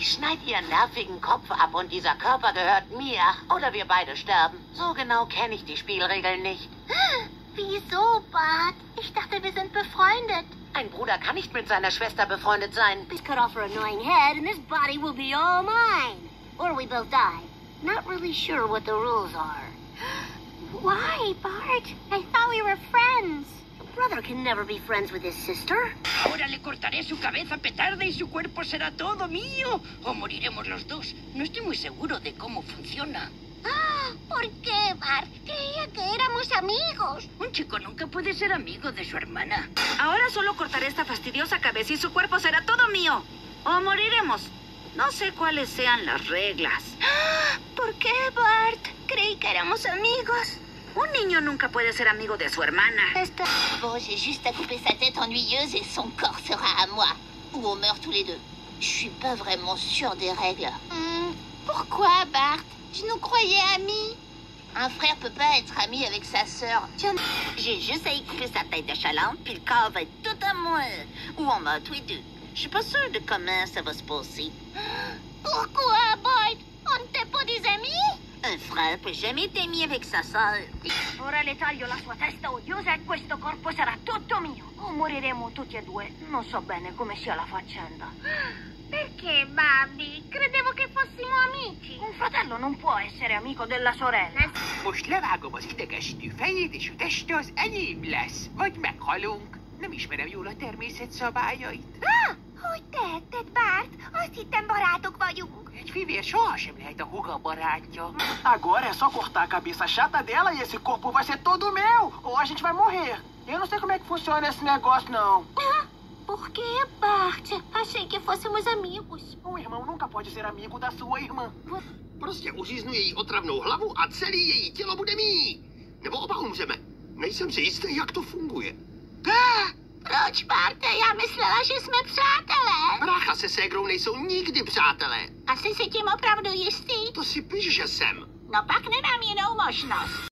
Ich schneide ihren nervigen Kopf ab und dieser Körper gehört mir. Oder wir beide sterben. So genau kenne ich die Spielregeln nicht. Wieso, Bart? Ich dachte, wir sind befreundet. Ein Bruder kann nicht mit seiner Schwester befreundet sein. Just cut off her annoying head and this body will be all mine. Or we both die. Not really sure what the rules are. Why, Bart? I thought we were friends. A brother can never be friends with his sister. Ahora le cortaré su cabeza petarda y su cuerpo será todo mío. O moriremos los dos. No estoy muy seguro de cómo funciona. ¿Por qué, Bart? Creía que éramos amigos. Un chico nunca puede ser amigo de su hermana. Ahora solo cortaré esta fastidiosa cabeza y su cuerpo será todo mío. O moriremos. No sé cuáles sean las reglas. ¿Por qué, Bart? Creí que éramos amigos. Un niño nunca puede ser amigo de su hermana. Bon, j'ai juste à couper sa tête ennuyeuse et son corps sera à moi. Ou on meurt tous les deux. Je suis pas vraiment sûre des règles. Pourquoi, Bart? Je nous croyais amis. Un frère peut pas être ami avec sa sœur. J'ai juste à y couper sa tête de chaland, puis le corps va être tout à moi. Ou on meurt tous les deux. Je suis pas sûre de comment ça va se passer. Pourquoi, Bart? On n'était pas des amis? Un frère peut jamais être ami avec sa sœur. Ora le taglio la sua testa odiosa e questo corpo sarà tutto mio. O moriremo tutti e due. Non so bene come sia la faccenda. Perché, Barbie? Credevo che fossimo amici. Un fratello non può essere amico della sorella. Most levágom az idegesítő fejét, és a teste az enyém lesz. Vagy meghalunk. Nem ismerem jól a természet szabályait. Hogy tetted, Bart? Azt hittem barátok vagyunk. Egy fivér sohasem lehet a húga barátja. Agora é só cortar a cabeça chata dela e esse corpo vai ser todo meu. Ou a gente vai morrer. Eu não sei como é que funciona esse negócio, não. Por que, Bart? Achei que fôssemos amigos. Um irmão nunca pode ser amigo da sua irmã. Prostě uříznu její otravnou hlavu a celý její tělo bude mý. Nebo oba umřeme. Nejsem si jistý, jak to funguje. Proč, Barte? Já myslela, že jsme přátelé. Brácha se ségrou nejsou nikdy přátelé. Asi si tím opravdu jistý? To si piš, že jsem. No pak nemám jinou možnost.